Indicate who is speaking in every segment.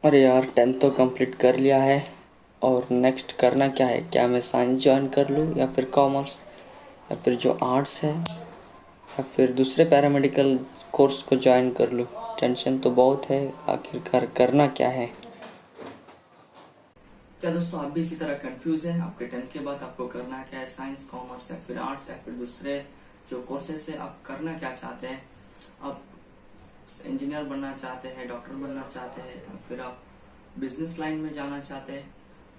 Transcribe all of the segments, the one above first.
Speaker 1: अरे यार, 10th तो कंप्लीट कर लिया है। और नेक्स्ट करना क्या है? क्या मैं साइंस ज्वाइन कर लूँ या फिर कॉमर्स या फिर जो आर्ट्स है या फिर दूसरे पैरामेडिकल कोर्स को ज्वाइन कर लूँ? टेंशन तो बहुत है। आखिरकार करना क्या है?
Speaker 2: क्या दोस्तों आप भी इसी तरह कंफ्यूज हैं? आपके 10th के बाद आपको करना क्या है? साइंस, कॉमर्स या फिर आर्ट्स या फिर दूसरे जो कोर्सेस है, आप करना क्या चाहते हैं? आप इंजीनियर बनना चाहते हैं, डॉक्टर बनना चाहते हैं, या फिर आप बिजनेस लाइन में जाना चाहते हैं?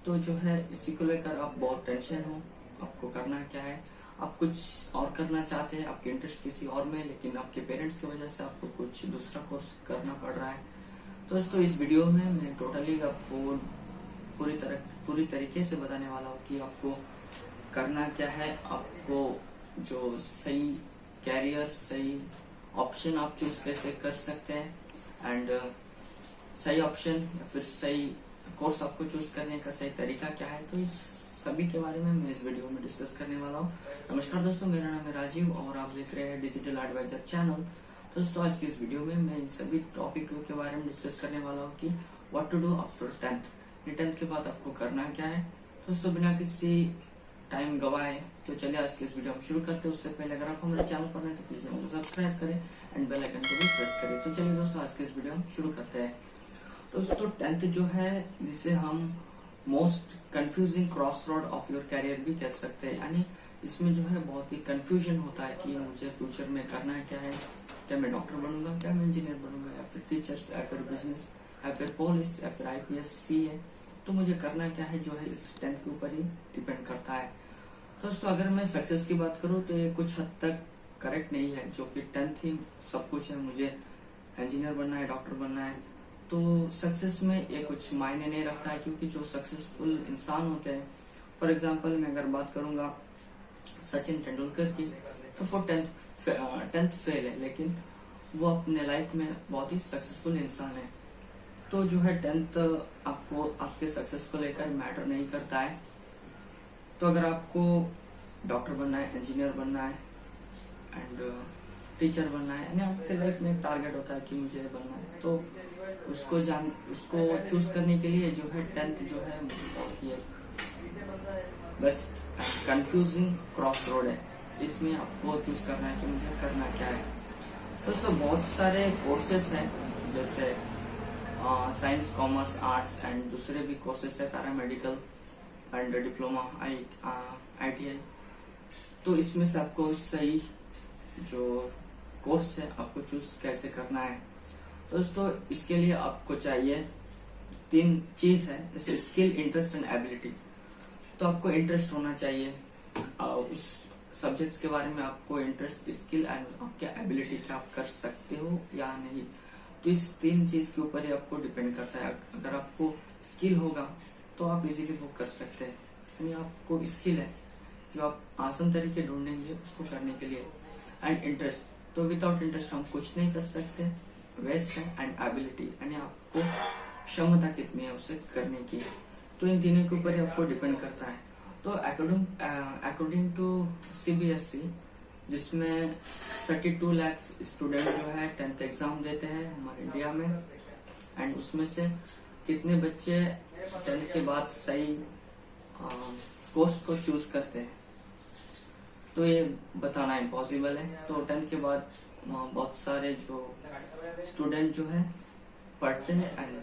Speaker 2: तो जो है इसी को लेकर आप बहुत टेंशन हो। आपको करना क्या है? आप कुछ और करना चाहते हैं, आपके इंटरेस्ट किसी और में, लेकिन आपके पेरेंट्स की वजह से आपको कुछ दूसरा कोर्स करना पड़ रहा है। तो दोस्तों इस वीडियो में मैं टोटली आपको पूरी तरीके से बताने वाला हूँ कि आपको करना क्या है। आपको जो सही कैरियर, सही ऑप्शन आप चूज कैसे कर सकते हैं, एंड सही ऑप्शन या फिर सही कोर्स आपको चूज करने का सही तरीका क्या है, तो इस सभी के बारे में मैं इस वीडियो में डिस्कस करने वाला हूँ। नमस्कार दोस्तों, मेरा नाम है राजीव और आप देख रहे हैं डिजिटल एडवाइजर चैनल। दोस्तों आज की इस वीडियो में मैं इन सभी टॉपिक के बारे में डिस्कस करने वाला हूँ कि what to do after 10th। 10th के बाद आपको करना क्या है। दोस्तों बिना किसी टाइम गवाए तो चलिए आज की इस वीडियो हम शुरू करते हैं। उससे पहले अगर आप हमारे चैनल पर हैं तो प्लीज चैनल को सब्सक्राइब करें एंड बेल आइकन को भी प्रेस करें। तो चलिए दोस्तों आज की इस वीडियो हम शुरू करते हैं। दोस्तों 10th जो है जिसे हम most confusing cross road of your career भी कह सकते हैं, यानी इसमें जो है बहुत ही कंफ्यूजन होता है कि मुझे फ्यूचर में करना क्या है। क्या मैं डॉक्टर बनूंगा, क्या मैं इंजीनियर बनूंगा, या फिर टीचर्स, या फिर बिजनेस, या फिर पुलिस, या फिर आईपीएस, सीए। तो मुझे करना क्या है जो है इस 10th के ऊपर ही डिपेंड करता है। दोस्तों अगर मैं सक्सेस की बात करूँ तो ये कुछ हद तक करेक्ट नहीं है, जो कि 10th ही सब कुछ है। मुझे इंजीनियर बनना है, डॉक्टर बनना है, तो सक्सेस में ये कुछ मायने नहीं रखता है, क्योंकि जो सक्सेसफुल इंसान होते हैं, फॉर एग्जांपल मैं अगर बात करूंगा सचिन तेंदुलकर की, तो वो 10th फेल है, लेकिन वो अपने लाइफ में बहुत ही सक्सेसफुल इंसान है। तो जो है 10th आपको आपके सक्सेस को लेकर मैटर नहीं करता है। तो अगर आपको डॉक्टर बनना है, इंजीनियर बनना है एंड टीचर बनना है, यानी आपके लाइफ में एक टारगेट होता है कि मुझे बनना है, तो उसको चूज करने के लिए जो है 10th जो है बहुत ही बेस्ट कंफ्यूजिंग क्रॉस रोड है। इसमें आपको चूज करना है कि मुझे करना क्या है। दोस्तों बहुत सारे कोर्सेस हैं, जैसे साइंस, कॉमर्स, आर्ट्स एंड दूसरे भी कोर्सेस है, पैरामेडिकल एंड डिप्लोमा, ITI। तो इसमें से आपको सही जो कोर्स है आपको चूज कैसे करना है। दोस्तों इसके लिए आपको चाहिए 3 चीज है, जैसे स्किल, इंटरेस्ट एंड एबिलिटी। तो आपको इंटरेस्ट होना चाहिए उस सब्जेक्ट्स के बारे में, आपको इंटरेस्ट, स्किल एंड आपकी एबिलिटी, क्या आप कर सकते हो या नहीं। तो इस 3 चीज के ऊपर ही आपको डिपेंड करता है। अगर आपको स्किल होगा तो आप इजीली वो कर सकते हैं, यानी आपको स्किल है जो आप आसान तरीके ढूंढेंगे उसको करने के लिए। एंड इंटरेस्ट, तो विदाउट इंटरेस्ट हम कुछ नहीं कर सकते, वेस्ट है। एंड एबिलिटी, यानी आपको क्षमता कितनी है उसे करने की। तो इन तीनों के ऊपर ही आपको डिपेंड करता है। तो अकॉर्डिंग टू CBSE, जिसमें 32 लाख स्टूडेंट जो है 10th एग्जाम देते हैं हमारे इंडिया में, एंड उसमें से कितने बच्चे 10th के बाद सही कोर्स को चूज करते हैं, तो ये बताना इम्पॉसिबल है। तो 10th के बाद बहुत सारे जो स्टूडेंट जो है पढ़ते हैं एंड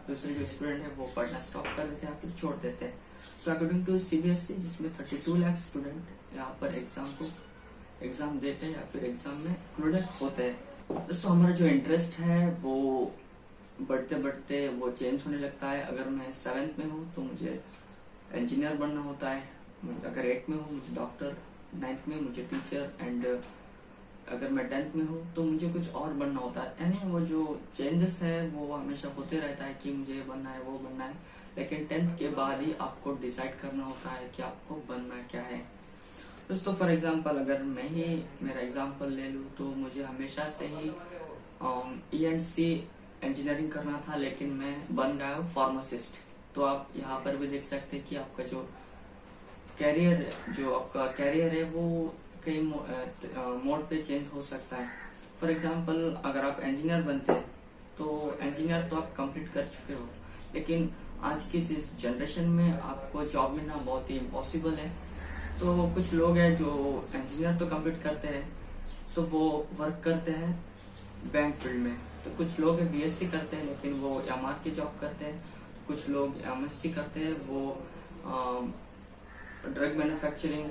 Speaker 2: दूसरे जो स्टूडेंट है वो पढ़ना स्टॉप कर देते हैं या फिर छोड़ देते हैं। तो अकॉर्डिंग टू CBSE, जिसमें 32 लाख स्टूडेंट यहाँ पर एग्जाम देते हैं या फिर एग्जाम में इंक्लूडेड होते हैं। दोस्तों हमारा जो इंटरेस्ट है वो बढ़ते बढ़ते वो चेंज होने लगता है। अगर मैं 7th में हूँ तो मुझे इंजीनियर बनना होता है, अगर 8th में हूँ मुझे डॉक्टर, 9th में मुझे टीचर, एंड अगर मैं 10th में हूँ तो मुझे कुछ और बनना होता है। यानी वो जो चेंजेस है वो हमेशा होते रहता है कि मुझे ये बनना है, वो बनना है, लेकिन 10th के बाद ही आपको डिसाइड करना होता है कि आपको बनना क्या है। दोस्तों फॉर एग्जांपल अगर मैं ही मेरा एग्जांपल ले लूँ तो मुझे हमेशा से ही ENC इंजीनियरिंग करना था, लेकिन मैं बन गया हूँ फार्मासिस्ट। तो आप यहाँ पर भी देख सकते हैं कि आपका जो कैरियर है वो कई मोड पे चेंज हो सकता है। फॉर एग्जांपल अगर आप इंजीनियर बनते हैं तो इंजीनियर तो आप कंप्लीट कर चुके हो, लेकिन आज की इस जनरेशन में आपको जॉब मिलना बहुत ही इम्पॉसिबल है। तो कुछ लोग हैं जो इंजीनियर तो कंप्लीट करते हैं तो वो वर्क करते हैं बैंक फील्ड में। तो कुछ लोग बीएससी करते हैं लेकिन वो एमआर की जॉब करते हैं। कुछ लोग एमएससी करते हैं, वो ड्रग मैन्युफैक्चरिंग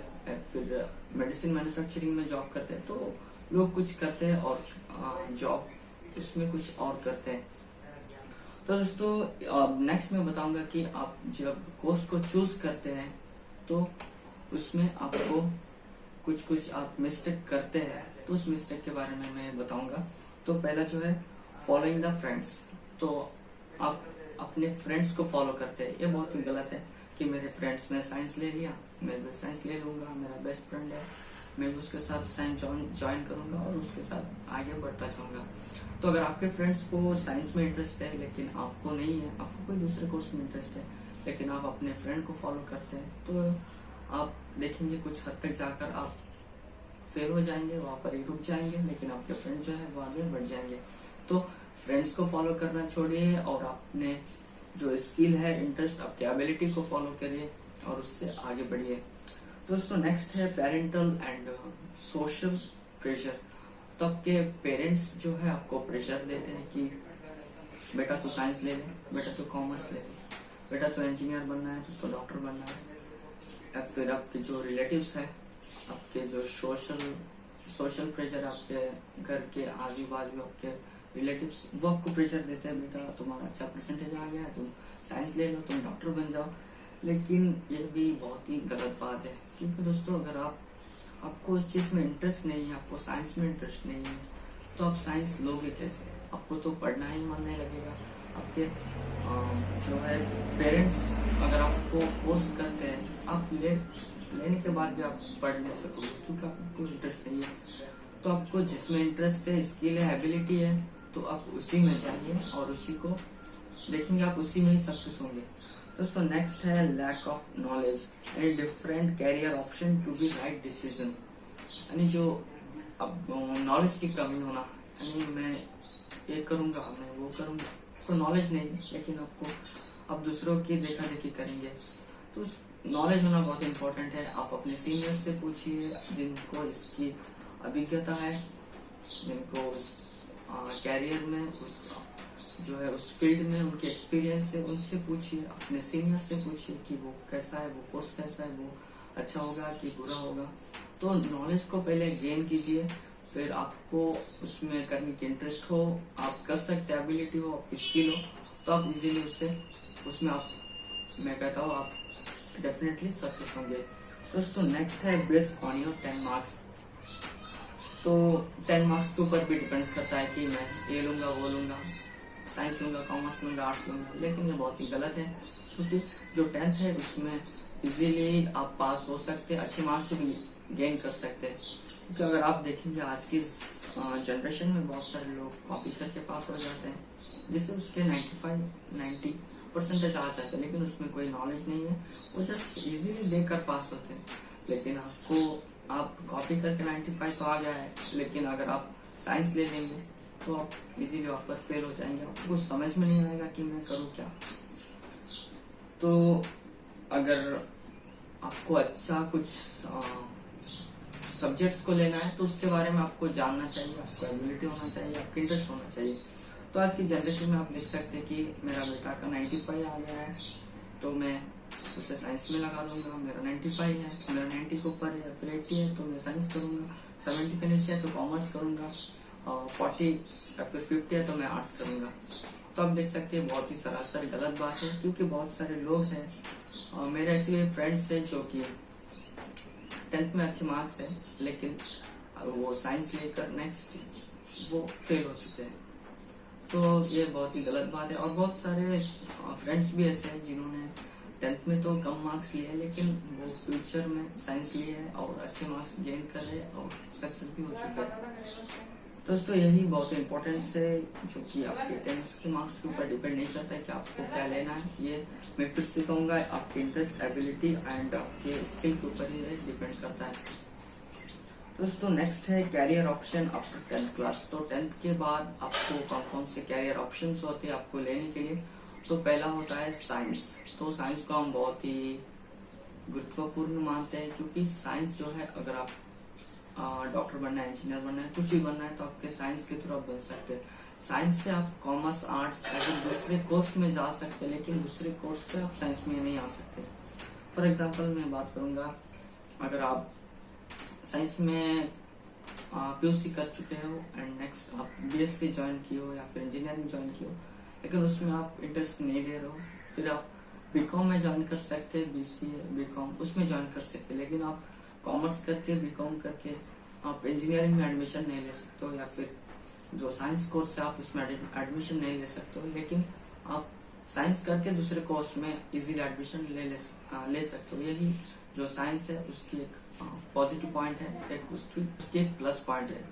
Speaker 2: फिर मेडिसिन मैन्युफैक्चरिंग में जॉब करते हैं। तो लोग कुछ करते हैं और जॉब उसमें कुछ और करते हैं। तो दोस्तों नेक्स्ट मैं बताऊंगा कि आप जब कोर्स को चूज करते हैं तो उसमें आपको कुछ आप मिस्टेक करते हैं, तो उस मिस्टेक के बारे में मैं बताऊंगा। तो पहला जो है फॉलोइंग द फ्रेंड्स। तो आप अपने फ्रेंड्स को फॉलो करते हैं, ये बहुत ही गलत है कि मेरे फ्रेंड्स ने साइंस ले लिया, मैं भी साइंस ले लूंगा, मेरा बेस्ट फ्रेंड है, मैं भी उसके साथ साइंस ज्वाइन करूंगा और उसके साथ आगे बढ़ता जाऊंगा। तो अगर आपके फ्रेंड्स को साइंस में इंटरेस्ट है लेकिन आपको नहीं है, आपको कोई दूसरे कोर्स में इंटरेस्ट है लेकिन आप अपने फ्रेंड को फॉलो करते हैं, तो आप देखेंगे कुछ हद तक जाकर आप फेल हो जाएंगे, वहां पर ही रुक जाएंगे, लेकिन आपके फ्रेंड जो है वो आगे बढ़ जाएंगे। तो फ्रेंड्स को फॉलो करना छोड़िए और अपने जो स्किल है, इंटरेस्ट, आपकी एबिलिटी को फॉलो करिए और उससे आगे बढ़िए। दोस्तों नेक्स्ट है पेरेंटल एंड सोशल प्रेशर। तो आपके पेरेंट्स जो है आपको प्रेशर देते हैं कि बेटा तू साइंस ले ले, बेटा तू कॉमर्स ले ले, बेटा तू इंजीनियर बनना है तो उसको डॉक्टर बनना है। या फिर आपके जो रिलेटिव्स है, आपके जो सोशल प्रेशर, आपके घर के आजू बाजू आपके रिलेटिव्स, वो आपको प्रेशर देते हैं बेटा तुम्हारा अच्छा परसेंटेज आ गया है, तुम साइंस ले लो, तुम डॉक्टर बन जाओ। लेकिन ये भी बहुत ही गलत बात है, क्योंकि दोस्तों अगर आपको उस चीज में इंटरेस्ट नहीं है, आपको साइंस में इंटरेस्ट नहीं है, तो आप साइंस लोगे कैसे? आपको तो पढ़ना ही मन नहीं लगेगा। आपके जो है पेरेंट्स अगर आपको फोर्स करते हैं, आप लेने के बाद भी आप पढ़ नहीं सकोगे क्योंकि आपको इंटरेस्ट नहीं है। तो आपको जिसमें इंटरेस्ट है, स्किल है, एबिलिटी है, तो आप उसी में जाइए और उसी को देखेंगे, आप उसी में ही सक्सेस होंगे। दोस्तों नेक्स्ट है lack of knowledge and different career option to be right decision. यानी जो अब नॉलेज की कमी होना, यानी मैं ये करूंगा, मैं वो करूंगा, आपको नॉलेज नहीं लेकिन आप दूसरों की देखा देखी करेंगे। तो नॉलेज होना बहुत इंपॉर्टेंट है। आप अपने सीनियर से पूछिए जिनको इसकी अभिज्ञता है, जिनको कैरियर में जो है उस फील्ड में उनके एक्सपीरियंस है, उनसे पूछिए, अपने सीनियर से पूछिए कि वो कैसा है, वो कोर्स कैसा है, वो अच्छा होगा कि बुरा होगा। तो नॉलेज को पहले गेन कीजिए, फिर आपको उसमें करने की इंटरेस्ट हो, आप कर सकते, एबिलिटी हो, आपकी स्किल हो, तो आप इजीली उसमें आप, मैं कहता हूँ, आप डेफिनेटली सक्सेस होंगे। दोस्तों नेक्स्ट है बेस्ड ऑन योर 10 मार्क्स। तो 10 मार्क्स के ऊपर भी डिपेंड करता है कि मैं ये लूंगा, वो लूंगा, साइंस लूंगा, कॉमर्स लूंगा, आर्ट्स लूंगा, लेकिन ये बहुत ही गलत है क्योंकि जो 10th है उसमें इजीली आप पास हो सकते हैं, अच्छे मार्क्स भी गेन कर सकते हैं। क्योंकि अगर आप देखेंगे आज की जनरेशन में बहुत सारे लोग कॉपी करके पास हो जाते हैं, जिससे उसके 95-90% आ जाते हैं, लेकिन उसमें कोई नॉलेज नहीं है, वो जस्ट इजीली देकर पास होते हैं। लेकिन आप कॉपी करके 95 तो आ गया है, लेकिन अगर आप साइंस ले लेंगे तो आप इजीली वहां पर फेल हो जाएंगे, आपको कुछ समझ में नहीं आएगा कि मैं करूँ क्या। तो अगर आपको अच्छा कुछ सब्जेक्ट्स को लेना है तो उसके बारे में आपको जानना चाहिए, आपको एबिलिटी होना चाहिए, आपका इंटरेस्ट होना चाहिए। तो आज की जनरेशन में आप देख सकते हैं कि मेरा बेटा का 95 आ गया है तो मैं उसे साइंस में लगा दूंगा, मेरा 95 है, मेरा 90 के ऊपर है, फिर 80 है तो मैं साइंस करूंगा, 70 के नीचे है तो कॉमर्स करूंगा, 40 या फिर 50 है तो मैं आर्ट्स करूंगा। तो आप देख सकते हैं बहुत ही सरासर गलत बात है, क्योंकि बहुत सारे लोग हैं, मेरे ऐसे फ्रेंड्स हैं जो कि 10th में अच्छे मार्क्स है लेकिन वो साइंस लेकर नेक्स्ट वो फेल हो चुके हैं। तो ये बहुत ही गलत बात है। और बहुत सारे फ्रेंड्स भी ऐसे हैं जिन्होंने 10th में तो कम मार्क्स लिए लेकिन वो फ्यूचर में साइंस लिए है और अच्छे मार्क्स गेन कर रहे और सक्सेस भी हो चुके हैं। दोस्तों यही बहुत इंपॉर्टेंस है जो कि आपके 10th के मार्क्स के ऊपर डिपेंड नहीं करता है कि आपको क्या लेना है। ये मैं फिर से कहूंगा, आपके इंटरेस्ट, एबिलिटी एंड आपके स्किल के ऊपर ही डिपेंड करता है। दोस्तों नेक्स्ट है career option after 10th class. तो 10th के बाद आपको कौन कौन से कैरियर ऑप्शंस होते हैं आपको लेने के लिए। तो पहला होता है साइंस। तो साइंस को हम बहुत ही गुरुत्वपूर्ण मानते हैं, क्योंकि साइंस जो है, अगर आप डॉक्टर बनना है, इंजीनियर बनना है, कुछ भी बनना है, तो आपके साइंस के थ्रू आप बन सकते हैं। साइंस से आप कॉमर्स, आर्ट्स ऐसे दूसरे कोर्स में जा सकते हैं, लेकिन दूसरे कोर्स से आप साइंस में नहीं आ सकते। फॉर एग्जाम्पल मैं बात करूंगा, अगर आप साइंस में पीयूसी कर चुके हो एंड नेक्स्ट आप बीएससी ज्वाइन किए हो या फिर इंजीनियरिंग ज्वाइन की हो, लेकिन उसमें आप इंटरेस्ट नहीं ले रहे हो, फिर आप बीकॉम में ज्वाइन कर सकते हैं, बीसीए, बीकॉम उसमें ज्वाइन कर सकते हैं। लेकिन आप कॉमर्स करके, बीकॉम करके आप इंजीनियरिंग में एडमिशन नहीं ले सकते हो, या फिर जो साइंस कोर्स है आप उसमें एडमिशन नहीं ले सकते हो। लेकिन आप साइंस करके दूसरे कोर्स में इजीली एडमिशन ले सकते हो। यही जो साइंस है उसकी एक पॉजिटिव पॉइंट है, एक उसकी एक प्लस पॉइंट है।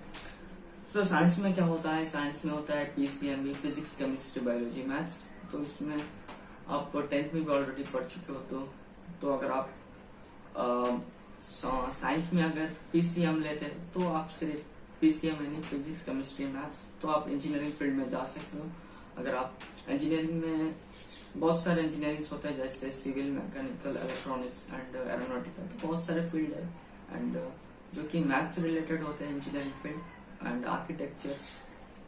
Speaker 2: तो साइंस में क्या होता है, साइंस में होता है PCMB, physics, chemistry, biology, maths. तो इसमें आप 10th में भी ऑलरेडी पढ़ चुके हो। तो अगर आप साइंस में अगर पीसीएम लेते हैं तो आप सिर्फ पीसीएम यानी फिजिक्स, केमिस्ट्री, मैथ्स, तो आप इंजीनियरिंग फील्ड में जा सकते हो। अगर आप इंजीनियरिंग में बहुत सारे इंजीनियरिंग होते हैं, जैसे civil, mechanical, electronics and aeronautical, तो बहुत सारे फील्ड है एंड जो कि मैथ्स रिलेटेड होते हैं इंजीनियरिंग फील्ड एंड आर्किटेक्चर।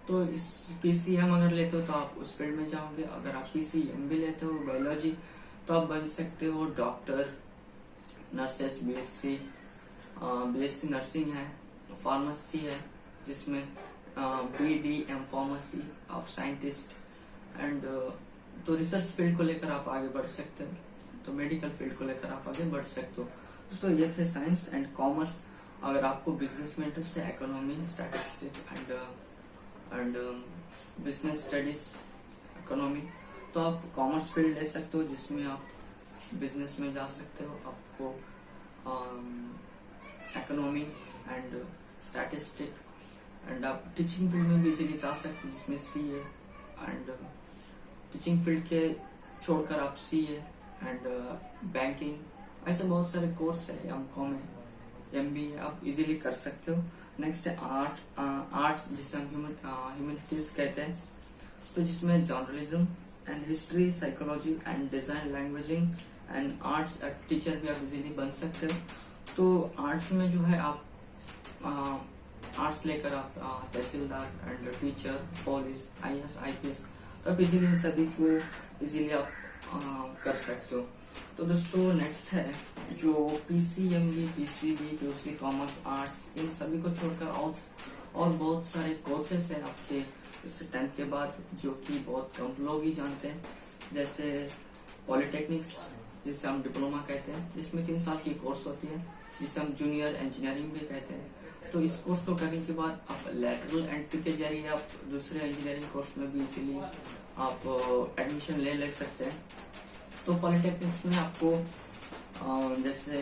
Speaker 2: तो इस पीसीएम अगर लेते हो तो आप उस फील्ड में जाओगे। अगर आप पीसीएम भी लेते हो बायोलॉजी, तो आप बन सकते हो डॉक्टर, नर्सेस, बीएससी नर्सिंग है, फार्मेसी है जिसमें BDM pharmacy of scientist and तो रिसर्च फील्ड को लेकर आप आगे बढ़ सकते हो, तो मेडिकल फील्ड को लेकर आप आगे बढ़ सकते हो। दोस्तों ये थे साइंस एंड कॉमर्स। अगर आपको बिजनेस में इंटरेस्ट है, economy, statistics and business studies, economy, तो आप कॉमर्स फील्ड ले सकते हो, जिसमें आप बिजनेस में जा सकते हो। आपको इकोनॉमी एंड स्टैटिस्टिक एंड आप टीचिंग फील्ड में भी इजीली जा सकते हो, जिसमें सीए एंड टीचिंग फील्ड के छोड़कर आप सीए एंड बैंकिंग, ऐसे बहुत सारे कोर्स है, एमकॉम है, एमबीए आप इजीली कर सकते हो। नेक्स्ट है आर्ट्स, जिसे हम ह्यूमैनिटीज कहते हैं, तो जिसमें journalism and history, psychology and design, languaging and arts teacher भी आप इजीली बन सकते हो। तो आर्ट्स में जो है आप आर्ट्स लेकर आप tehsildar and teacher, police, IAS, IPS, तो आप इजीली इन सभी को इजीली आप कर सकते हो। तो दोस्तों नेक्स्ट है जो PCMB, PCB, PUC, commerce, arts, इन सभी को छोड़कर और बहुत सारे कोर्सेस हैं आपके इस 10th के बाद, जो कि बहुत कम लोग ही जानते हैं। जैसे पॉलिटेक्निक्स, जिसे हम डिप्लोमा कहते हैं, जिसमें 3 साल की कोर्स होती है, जिसे हम जूनियर इंजीनियरिंग भी कहते हैं। तो इस कोर्स को करने के बाद आप लैटरल एंट्री के जरिए आप दूसरे इंजीनियरिंग कोर्स में भी इजीली आप एडमिशन ले सकते हैं। तो पॉलिटेक्निक्स में आपको जैसे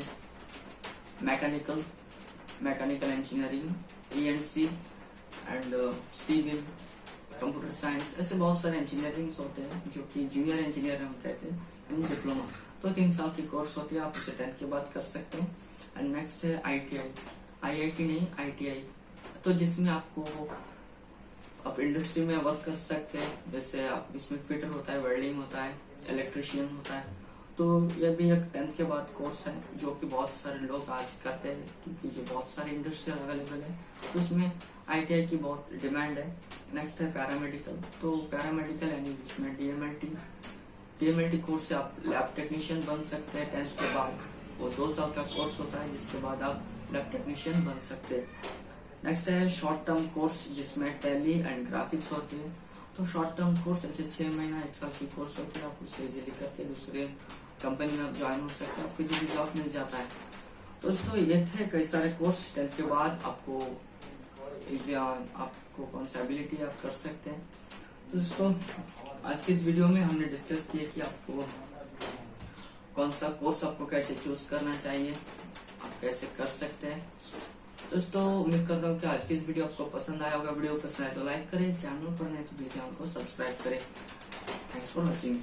Speaker 2: mechanical engineering, ENC and civil, computer science, ऐसे बहुत सारे इंजीनियरिंग होते हैं जो कि जूनियर इंजीनियर हम कहते हैं इन डिप्लोमा। तो 3 साल की कोर्स होती है, आप उसे 10th के बाद कर सकते हैं। एंड नेक्स्ट है आईटीआई, आईआईटी नहीं आईटीआई, तो जिसमें आपको आप इंडस्ट्री में वर्क कर सकते हैं। जैसे आप इसमें फिटर होता है, वेल्डिंग होता है, इलेक्ट्रिशियन होता है। तो यह भी एक 10th के बाद कोर्स है जो कि बहुत सारे लोग आज करते हैं, क्योंकि जो बहुत सारे इंडस्ट्री अवेलेबल है, तो उसमें आईटीआई की बहुत डिमांड है। नेक्स्ट है पैरामेडिकल, तो पैरामेडिकल यानी जिसमें डीएमएलटी कोर्स से आप लैब टेक्नीशियन बन सकते हैं 10th के बाद। वो 2 साल का कोर्स होता है, जिसके बाद आप लैब टेक्नीशियन बन सकते हैं। नेक्स्ट है शॉर्ट टर्म कोर्स, जिसमें टैली एंड ग्राफिक्स होती है। तो शॉर्ट टर्म कोर्स ऐसे 6 महीना 1 साल की कोर्स होती है, आप उससे इजीली करके दूसरे कंपनी में आप ज्वाइन हो सकते हैं, आपको इजीली जॉब मिल जाता है। तो दोस्तों ये थे कई सारे कोर्स 10th के बाद आपको कौन सा एबिलिटी आप कर सकते हैं। तो दोस्तों आज की इस वीडियो में हमने डिस्कस किया कि आपको कौन सा कोर्स आपको कैसे चूज करना चाहिए, आप कैसे कर सकते हैं। दोस्तों उम्मीद करता हूँ कि आज की इस वीडियो आपको पसंद आया होगा। वीडियो पसंद आए तो लाइक करें, चैनल पर नहीं तो प्लीज चैनल को सब्सक्राइब करें। Thanks for watching.